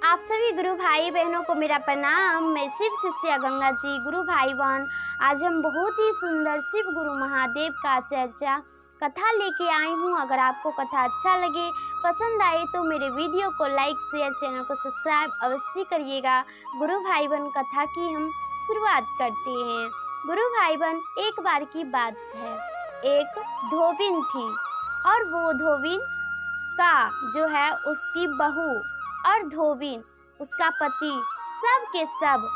आप सभी गुरु भाई बहनों को मेरा प्रणाम। मैं शिव शिष्या गंगा जी। गुरु भाई बहन, आज हम बहुत ही सुंदर शिव गुरु महादेव का चर्चा कथा लेके आई हूँ। अगर आपको कथा अच्छा लगे, पसंद आए तो मेरे वीडियो को लाइक शेयर, चैनल को सब्सक्राइब अवश्य करिएगा। गुरु भाई बहन, कथा की हम शुरुआत करते हैं। गुरु भाई बहन, एक बार की बात है, एक धोबिन थी और वो धोबिन का जो है उसकी बहू और धोबिन उसका पति सब के सब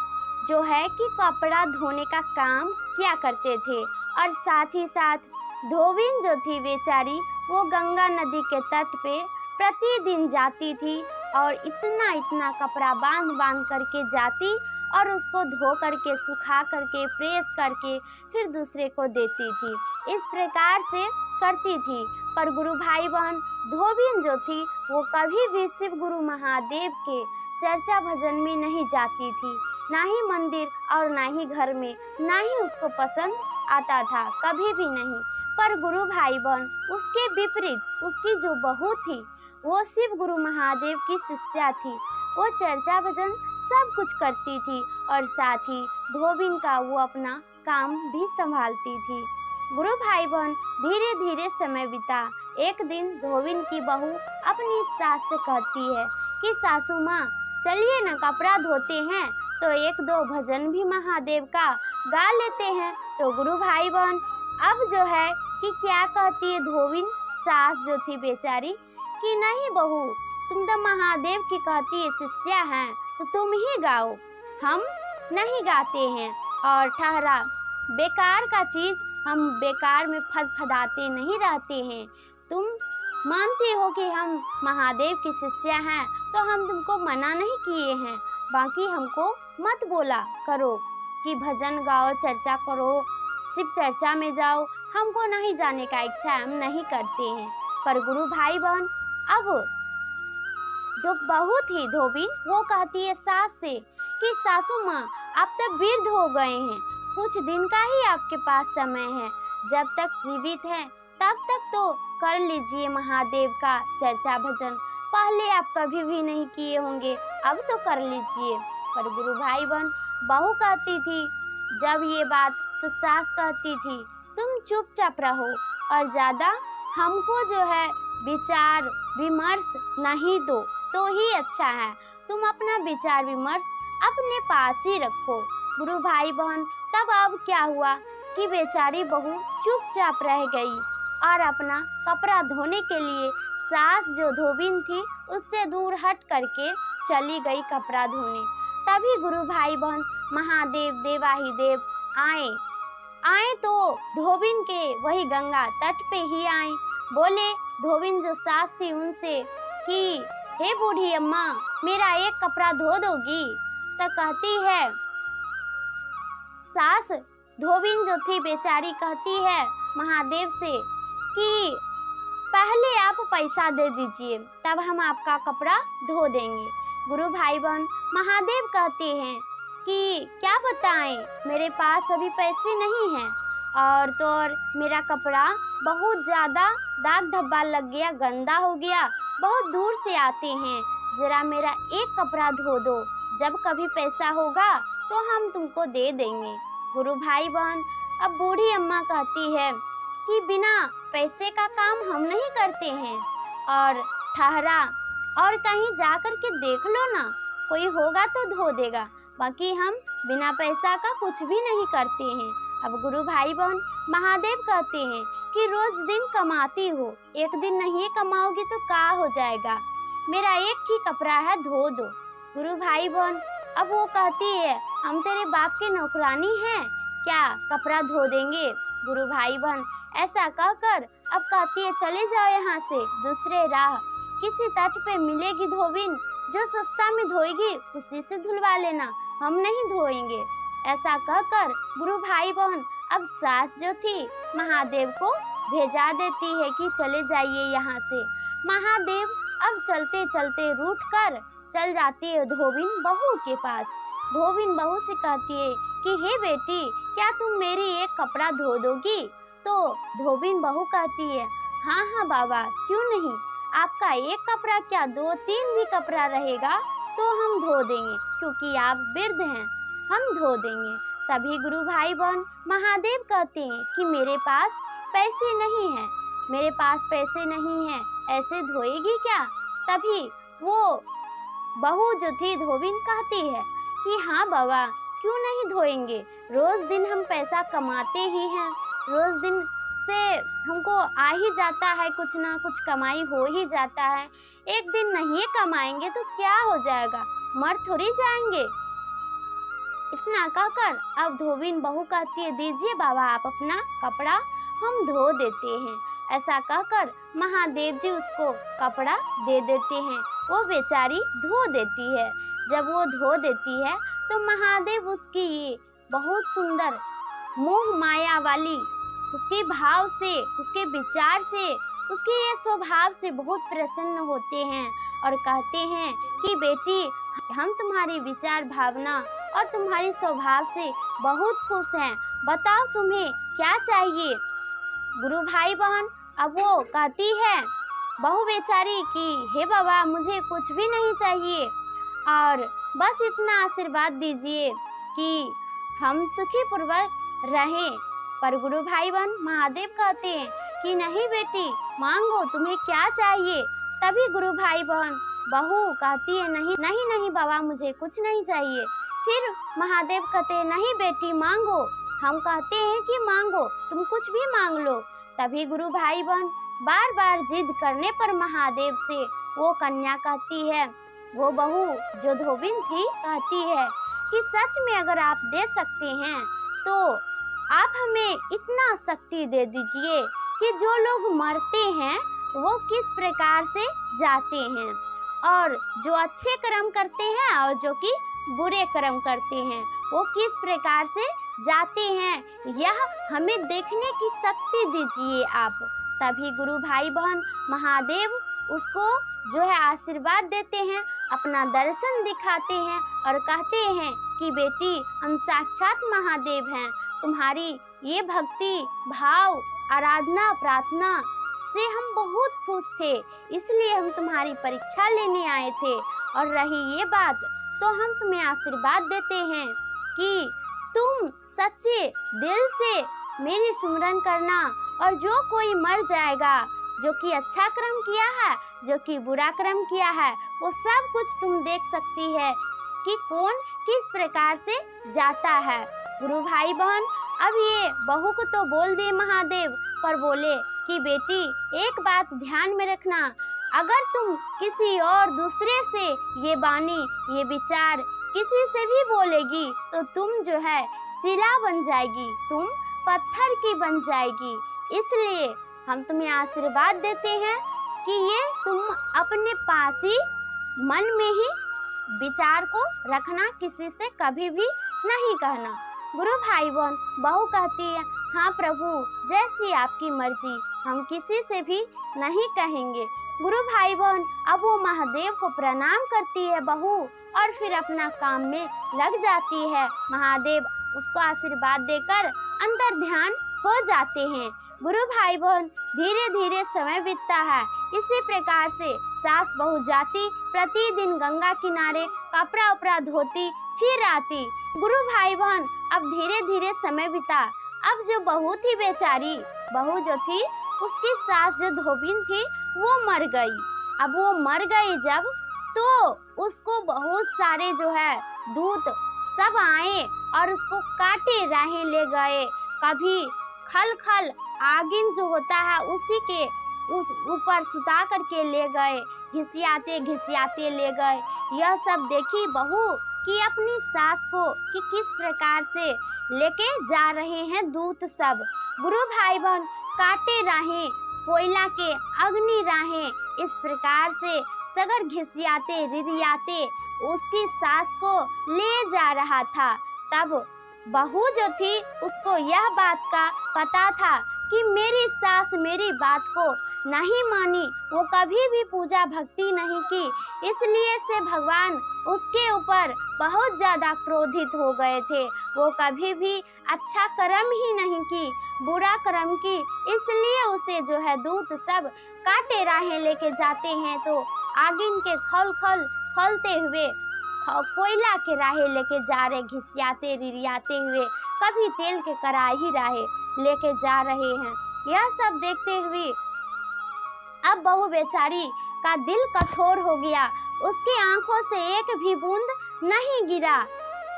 जो है कि कपड़ा धोने का काम किया करते थे। और साथ ही साथ धोबिन जो थी बेचारी, वो गंगा नदी के तट पे प्रतिदिन जाती थी और इतना कपड़ा बांध बांध करके जाती और उसको धो करके, सुखा करके, प्रेस करके फिर दूसरे को देती थी। इस प्रकार से करती थी। पर गुरु भाई बहन, धोबिन जो थी वो कभी भी शिव गुरु महादेव के चर्चा भजन में नहीं जाती थी, ना ही मंदिर और ना ही घर में, ना ही उसको पसंद आता था, कभी भी नहीं। पर गुरु भाई बहन, उसके विपरीत उसकी जो बहू थी वो शिव गुरु महादेव की शिष्या थी। वो चर्चा भजन सब कुछ करती थी और साथ ही धोबिन का वो अपना काम भी संभालती थी। गुरु भाई बहन, धीरे धीरे समय बीता। एक दिन धोबिन की बहू अपनी सास से कहती है कि सासू माँ, चलिए ना कपड़ा धोते हैं तो एक दो भजन भी महादेव का गा लेते हैं। तो गुरु भाई बहन, अब जो है कि क्या कहती है धोबिन सास जो थी बेचारी कि नहीं बहू, तुम तो महादेव की कहती है शिष्या हैं, तो तुम ही गाओ, हम नहीं गाते हैं। और ठहरा, बेकार का चीज हम बेकार में फदफदाते नहीं रहते हैं। तुम मानती हो कि हम महादेव की शिष्या हैं तो हम तुमको मना नहीं किए हैं, बाकी हमको मत बोला करो कि भजन गाओ, चर्चा करो, शिव चर्चा में जाओ। हमको नहीं जाने का इच्छा है, हम नहीं करते हैं। पर गुरु भाई बहन, अब जो बहू थी धोबिन, वो कहती है सास से कि सासू माँ, आप तो वृद्ध हो गए हैं, कुछ दिन का ही आपके पास समय है, जब तक जीवित हैं तब तक तो कर लीजिए महादेव का चर्चा भजन। पहले आप कभी भी नहीं किए होंगे, अब तो कर लीजिए। पर गुरु भाई बहन, बहू कहती थी जब ये बात, तो सास कहती थी तुम चुपचाप रहो और ज़्यादा हमको जो है विचार विमर्श नहीं दो तो ही अच्छा है। तुम अपना विचार विमर्श अपने पास ही रखो। गुरु भाई बहन, तब अब क्या हुआ कि बेचारी बहू चुपचाप रह गई और अपना कपड़ा धोने के लिए सास जो धोबिन थी उससे दूर हट करके चली गई कपड़ा धोने। तभी गुरु भाई बहन महादेव देवाहिदेव आए तो धोबिन के वही गंगा तट पे ही आए। बोले धोबिन जो सास थी उनसे कि हे बूढ़ी अम्मा, मेरा एक कपड़ा धो दोगी? तो कहती है सास, धोबिन जो थी बेचारी कहती है महादेव से कि पहले आप पैसा दे दीजिए, तब हम आपका कपड़ा धो देंगे। गुरु भाई बहन, महादेव कहते हैं कि क्या बताएं, मेरे पास अभी पैसे नहीं हैं और तो और मेरा कपड़ा बहुत ज़्यादा दाग धब्बा लग गया, गंदा हो गया, बहुत दूर से आते हैं, ज़रा मेरा एक कपड़ा धो दो, जब कभी पैसा होगा तो हम तुमको दे देंगे। गुरु भाई बहन, अब बूढ़ी अम्मा कहती है कि बिना पैसे का काम हम नहीं करते हैं, और ठहरा और कहीं जा कर के देख लो ना, कोई होगा तो धो देगा, बाकी हम बिना पैसा का कुछ भी नहीं करते हैं। अब गुरु भाई बहन, महादेव कहते हैं कि रोज दिन कमाती हो, एक दिन नहीं कमाओगी तो क्या हो जाएगा, मेरा एक ही कपड़ा है, धो दो। गुरु भाई बहन, अब वो कहती है हम तेरे बाप के नौकरानी हैं क्या, कपड़ा धो देंगे? गुरु भाई बहन ऐसा कहकर अब कहती है चले जाओ यहाँ से, दूसरे राह किसी तट पे मिलेगी धोबिन जो सस्ता में धोएगी, उसी से धुलवा लेना, हम नहीं धोएंगे। ऐसा कहकर गुरु भाई बहन अब सास जो थी महादेव को भेजा देती है कि चले जाइए यहाँ से। महादेव अब चलते चलते रूठ कर चल जाती है धोबिन बहू के पास। धोबिन बहू से कहती है कि हे बेटी, क्या तुम मेरी एक कपड़ा धो दोगी? तो धोबिन बहू कहती है हाँ बाबा, क्यों नहीं, आपका एक कपड़ा क्या, दो तीन भी कपड़ा रहेगा तो हम धो देंगे, क्योंकि आप वृद्ध हैं, हम धो देंगे। तभी गुरु भाई बहन महादेव कहते हैं कि मेरे पास पैसे नहीं हैं, मेरे पास पैसे नहीं हैं, ऐसे धोएगी क्या? तभी वो बहू जो थी धोबिन कहती है कि हाँ बाबा, क्यों नहीं धोएंगे, रोज दिन हम पैसा कमाते ही हैं, रोज दिन से हमको आ ही जाता है, कुछ ना कुछ कमाई हो ही जाता है, एक दिन नहीं कमाएंगे तो क्या हो जाएगा, मर थोड़ी जाएंगे। इतना कहकर अब धोबिन बहू कहती है दीजिए बाबा आप अपना कपड़ा, हम धो देते हैं। ऐसा कहकर महादेव जी उसको कपड़ा दे देते हैं, वो बेचारी धो देती है। जब वो धो देती है तो महादेव उसकी ये बहुत सुंदर मोह माया वाली उसके भाव से, उसके विचार से, उसके ये स्वभाव से बहुत प्रसन्न होते हैं और कहते हैं कि बेटी हम तुम्हारी विचार भावना और तुम्हारी स्वभाव से बहुत खुश हैं, बताओ तुम्हें क्या चाहिए। गुरु भाई बहन अब वो कहती है बहू बेचारी कि हे बाबा मुझे कुछ भी नहीं चाहिए और बस इतना आशीर्वाद दीजिए कि हम सुखी पूर्वक रहें। पर गुरु भाई बहन महादेव कहते हैं कि नहीं बेटी मांगो, तुम्हें क्या चाहिए। तभी गुरु भाई बहन बहू कहती है नहीं नहीं नहीं बाबा मुझे कुछ नहीं चाहिए। फिर महादेव कहते हैं नहीं बेटी मांगो, हम कहते हैं कि मांगो, तुम कुछ भी मांग लो। तभी गुरु भाई बहन बार बार जिद करने पर महादेव से वो कन्या कहती है, वो बहू जो धोबिन थी कहती है कि सच में अगर आप दे सकते हैं तो आप हमें इतना शक्ति दे दीजिए कि जो लोग मरते हैं वो किस प्रकार से जाते हैं और जो अच्छे कर्म करते हैं और जो कि बुरे कर्म करते हैं वो किस प्रकार से जाते हैं, यह हमें देखने की शक्ति दीजिए आप। तभी गुरु भाई बहन महादेव उसको जो है आशीर्वाद देते हैं, अपना दर्शन दिखाते हैं और कहते हैं कि बेटी हम साक्षात महादेव हैं, तुम्हारी ये भक्ति भाव आराधना प्रार्थना से हम बहुत खुश थे, इसलिए हम तुम्हारी परीक्षा लेने आए थे। और रही ये बात तो हम तुम्हें आशीर्वाद देते हैं कि तुम सच्चे दिल से मेरी सुमिरन करना और जो कोई मर जाएगा, जो कि अच्छा कर्म किया है जो कि बुरा कर्म किया है, वो सब कुछ तुम देख सकती है कि कौन किस प्रकार से जाता है। गुरु भाई बहन अब ये बहू को तो बोल दिए महादेव, पर बोले कि बेटी एक बात ध्यान में रखना, अगर तुम किसी और दूसरे से ये बानी ये विचार किसी से भी बोलेगी तो तुम जो है शिला बन जाएगी, तुम पत्थर की बन जाएगी। इसलिए हम तुम्हें आशीर्वाद देते हैं कि ये तुम अपने पास ही मन में ही विचार को रखना, किसी से कभी भी नहीं कहना। गुरु भाई बहन बहू कहती है हाँ प्रभु जैसी आपकी मर्जी, हम किसी से भी नहीं कहेंगे। गुरु भाई बहन अब वो महादेव को प्रणाम करती है बहू और फिर अपना काम में लग जाती है। महादेव उसको आशीर्वाद देकर अंदर ध्यान हो जाते हैं। गुरु भाई बहन धीरे धीरे समय बीतता है। इसी प्रकार से सास बहू जाती, प्रतिदिन गंगा किनारे कपड़ा उपड़ा धोती फिर आती। गुरु भाई बहन अब धीरे धीरे समय बीता। अब जो बहू थी बेचारी, बहू जो थी उसकी सास जो धोबिन थी वो मर गई। अब वो मर गई जब तो उसको बहुत सारे जो है दूत सब आए और उसको काटे राहें ले गए। कभी खल खल आगिन जो होता है उसी के उस ऊपर सुता करके ले गए, घिसियाते घिसियाते ले गए। यह सब देखी बहू कि अपनी सास को कि किस प्रकार से लेके जा रहे हैं दूत सब। गुरु भाई बहन काटे राहें, कोयला के अग्नि राहें, इस प्रकार से सगर घिसियाते रिरियाते उसकी सास को ले जा रहा था। तब बहू जो थी उसको यह बात का पता था कि मेरी सास मेरी बात को नहीं मानी, वो कभी भी पूजा भक्ति नहीं की, इसलिए से भगवान उसके ऊपर बहुत ज़्यादा क्रोधित हो गए थे। वो कभी भी अच्छा कर्म ही नहीं की, बुरा कर्म की, इसलिए उसे जो है दूत सब काटे राहें लेके जाते हैं तो आगिन के खल खल खलते हुए कोयला के राहे लेके जा रहे, घिसियाते रिरियाते हुए, कभी तेल के कड़ाही राहे लेके जा रहे हैं। यह सब देखते हुए अब बहू बेचारी का दिल कठोर हो गया, उसकी आंखों से एक भी बूंद नहीं गिरा।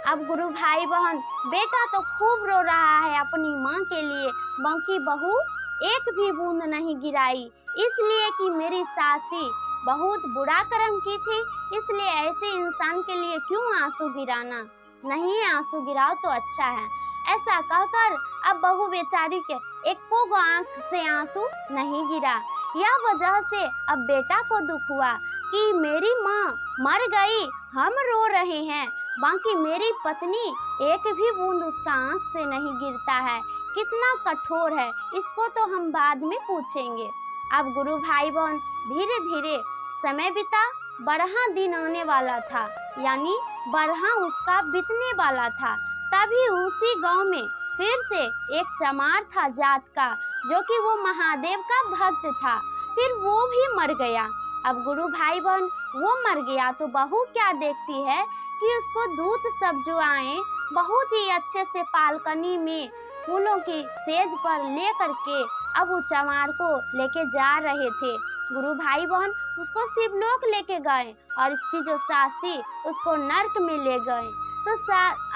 अब गुरु भाई बहन, बेटा तो खूब रो रहा है अपनी माँ के लिए, बाकी बहू एक भी बूंद नहीं गिराई, इसलिए कि मेरी सासी बहुत बुरा कर्म की थी, इसलिए ऐसे इंसान के लिए क्यों आंसू गिराना, नहीं आंसू गिराओ तो अच्छा है। ऐसा कहकर अब बहू बेचारी के एको गो आंख से आंसू नहीं गिरा। यह वजह से अब बेटा को दुख हुआ कि मेरी माँ मर गई, हम रो रहे हैं, बाकी मेरी पत्नी एक भी बूंद उसका आंख से नहीं गिरता है, कितना कठोर है, इसको तो हम बाद में पूछेंगे। अब गुरु भाई बहन धीरे धीरे समय बीता, बरहा दिन आने वाला था, यानी बरहा उसका बीतने वाला था। तभी उसी गांव में फिर से एक चमार था जात का, जो कि वो महादेव का भक्त था, फिर वो भी मर गया। अब गुरु भाई बहन वो मर गया तो बहू क्या देखती है कि उसको दूत सब जो आए बहुत ही अच्छे से पालकनी में फूलों की सेज पर ले करके अब वो चमार को लेके जा रहे थे। गुरु भाई बहन उसको शिवलोक लेके गए और इसकी जो सास थी उसको नर्क में ले गए। तो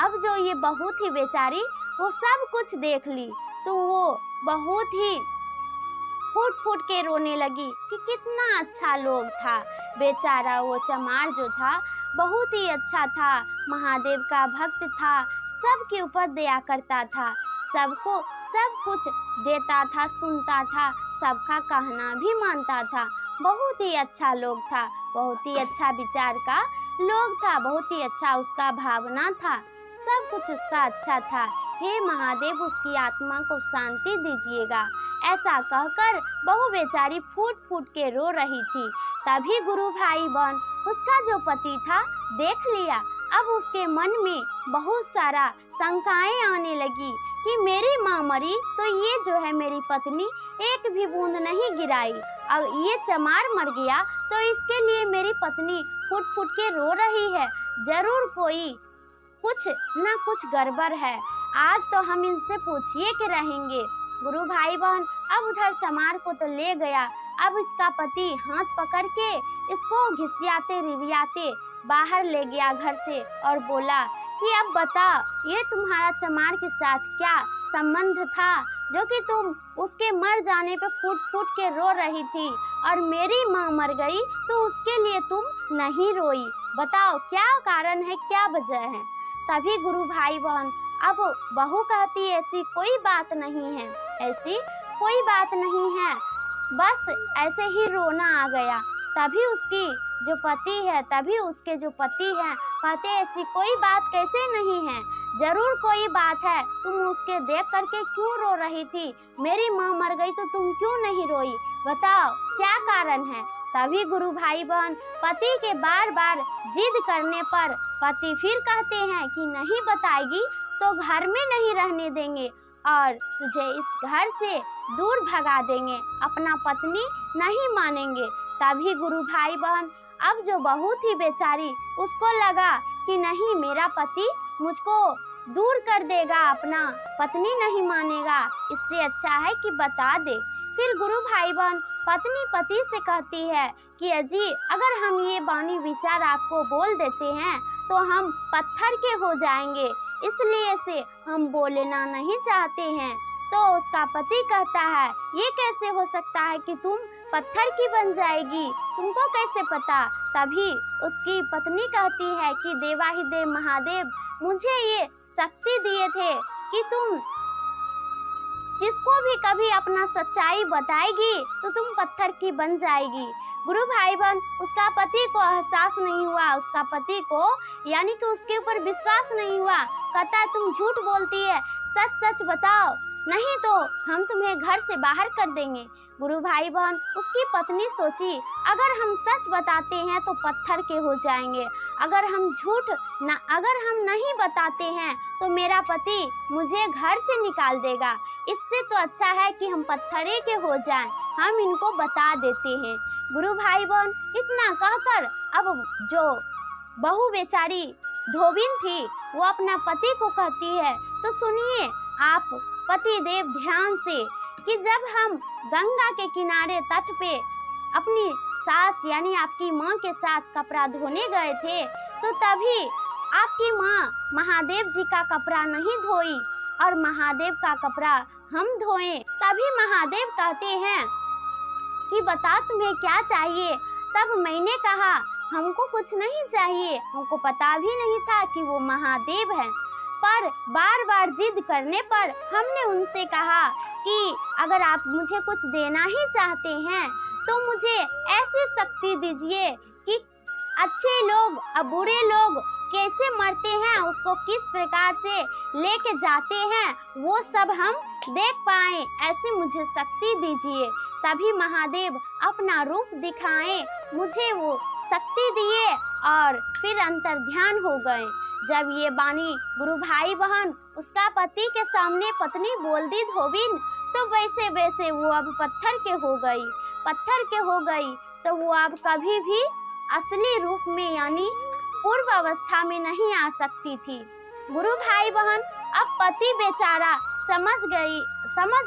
अब जो ये बहू थी बेचारी, वो सब कुछ देख ली तो वो बहुत ही फूट फूट के रोने लगी कि कितना अच्छा लोग था बेचारा। वो चमार जो था बहुत ही अच्छा था, महादेव का भक्त था, सबके ऊपर दया करता था, सबको सब कुछ देता था, सुनता था, सबका कहना भी मानता था, बहुत ही अच्छा लोग था, बहुत ही अच्छा विचार का लोग था, बहुत ही अच्छा उसका भावना था, सब कुछ उसका अच्छा था। हे महादेव उसकी आत्मा को शांति दीजिएगा, ऐसा कहकर बहू बेचारी फूट फूट के रो रही थी। तभी गुरु भाई बहन उसका जो पति था देख लिया। अब उसके मन में बहुत सारा शंकाएं आने लगी कि मेरी माँ मरी तो ये जो है मेरी पत्नी एक भी बूंद नहीं गिराई, और ये चमार मर गया तो इसके लिए मेरी पत्नी फुट फुट के रो रही है, जरूर कोई कुछ ना कुछ गड़बड़ है, आज तो हम इनसे पूछिए के रहेंगे। गुरु भाई बहन अब उधर चमार को तो ले गया। अब इसका पति हाथ पकड़ के इसको घिसियाते रिरियाते बाहर ले गया घर से और बोला कि अब बता, ये तुम्हारा चमार के साथ क्या संबंध था जो कि तुम उसके मर जाने पे फूट फूट के रो रही थी, और मेरी माँ मर गई तो उसके लिए तुम नहीं रोई, बताओ क्या कारण है, क्या वजह है। तभी गुरु भाई बहन अब बहू कहती ऐसी कोई बात नहीं है, ऐसी कोई बात नहीं है, बस ऐसे ही रोना आ गया। तभी उसकी जो पति है, तभी उसके जो पति हैं कहते ऐसी कोई बात कैसे नहीं है, जरूर कोई बात है, तुम उसके देख करके क्यों रो रही थी, मेरी माँ मर गई तो तुम क्यों नहीं रोई, बताओ क्या कारण है। तभी गुरु भाई बहन पति के बार बार जिद करने पर पति फिर कहते हैं कि नहीं बताएगी तो घर में नहीं रहने देंगे और तुझे इस घर से दूर भगा देंगे, अपना पत्नी नहीं मानेंगे। तभी गुरु भाई बहन अब जो बहू थी बेचारी, उसको लगा कि नहीं मेरा पति मुझको दूर कर देगा, अपना पत्नी नहीं मानेगा, इससे अच्छा है कि बता दे। फिर गुरु भाई बहन पत्नी पति से कहती है कि अजी अगर हम ये बानी विचार आपको बोल देते हैं तो हम पत्थर के हो जाएंगे, इसलिए से हम बोलना नहीं चाहते हैं। तो उसका पति कहता है ये कैसे हो सकता है कि तुम पत्थर की बन जाएगी, तुमको कैसे पता। तभी उसकी पत्नी कहती है कि देवाहिदेव महादेव मुझे ये शक्ति दिए थे कि तुम जिसको भी कभी अपना सच्चाई बताएगी तो तुम पत्थर की बन जाएगी। गुरु भाई बहन उसका पति को एहसास नहीं हुआ, उसका पति को यानी कि उसके ऊपर विश्वास नहीं हुआ, कहता है तुम झूठ बोलती है, सच सच बताओ, नहीं तो हम तुम्हें घर से बाहर कर देंगे। गुरु भाई बहन उसकी पत्नी सोची अगर हम सच बताते हैं तो पत्थर के हो जाएंगे, अगर हम नहीं बताते हैं तो मेरा पति मुझे घर से निकाल देगा, इससे तो अच्छा है कि हम पत्थरे के हो जाएं, हम इनको बता देते हैं। गुरु भाई बहन इतना कहकर अब जो बहू बेचारी धोबिन थी, वो अपना पति को कहती है, तो सुनिए आप पति देव ध्यान से, कि जब हम गंगा के किनारे तट पे अपनी सास यानी आपकी माँ के साथ कपड़ा धोने गए थे, तो तभी आपकी माँ महादेव जी का कपड़ा नहीं धोई और महादेव का कपड़ा हम धोएं। तभी महादेव कहते हैं कि बता तुम्हें क्या चाहिए। तब मैंने कहा हमको कुछ नहीं चाहिए, हमको पता भी नहीं था कि वो महादेव हैं। पर बार बार जिद करने पर हमने उनसे कहा कि अगर आप मुझे कुछ देना ही चाहते हैं तो मुझे ऐसी शक्ति दीजिए कि अच्छे लोग और बुरे लोग कैसे मरते हैं, उसको किस प्रकार से लेके जाते हैं, वो सब हम देख पाएं, ऐसी मुझे शक्ति दीजिए। तभी महादेव अपना रूप दिखाएं, मुझे वो शक्ति दिए और फिर अंतर्ध्यान हो गए। जब ये बानी गुरु भाई बहन उसका पति के सामने पत्नी बोल दी धोबिन, तो वैसे वैसे वो अब पत्थर के हो गई, पत्थर के हो गई। तो वो अब कभी भी असली रूप में यानी पूर्व अवस्था में नहीं आ सकती थी। गुरु भाई बहन अब पति बेचारा समझ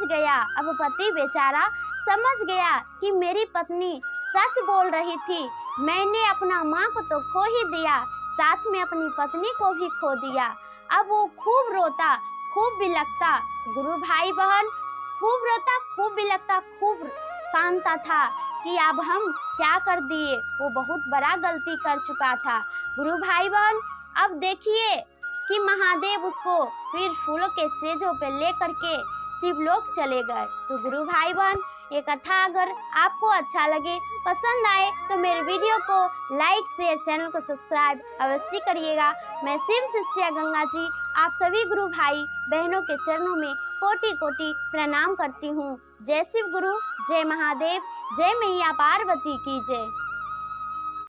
गया, अब पति बेचारा समझ गया कि मेरी पत्नी सच बोल रही थी, मैंने अपना माँ को तो खो ही दिया, साथ में अपनी पत्नी को भी खो दिया। अब वो खूब रोता, खूब बिलखता, गुरु भाई बहन खूब रोता, खूब बिलखता, खूब कांता था कि अब हम क्या कर दिए, वो बहुत बड़ा गलती कर चुका था। गुरु भाई बहन अब देखिए कि महादेव उसको फिर फूलों के सेजों पे लेकर के शिवलोक चले गए। तो गुरु भाई बहन ये कथा अगर आपको अच्छा लगे, पसंद आए, तो मेरे वीडियो को लाइक शेयर, चैनल को सब्सक्राइब अवश्य करिएगा। मैं शिव शिष्या गंगा जी आप सभी गुरु भाई बहनों के चरणों में कोटि कोटि प्रणाम करती हूँ। जय शिव गुरु, जय महादेव, जय मैया पार्वती की जय।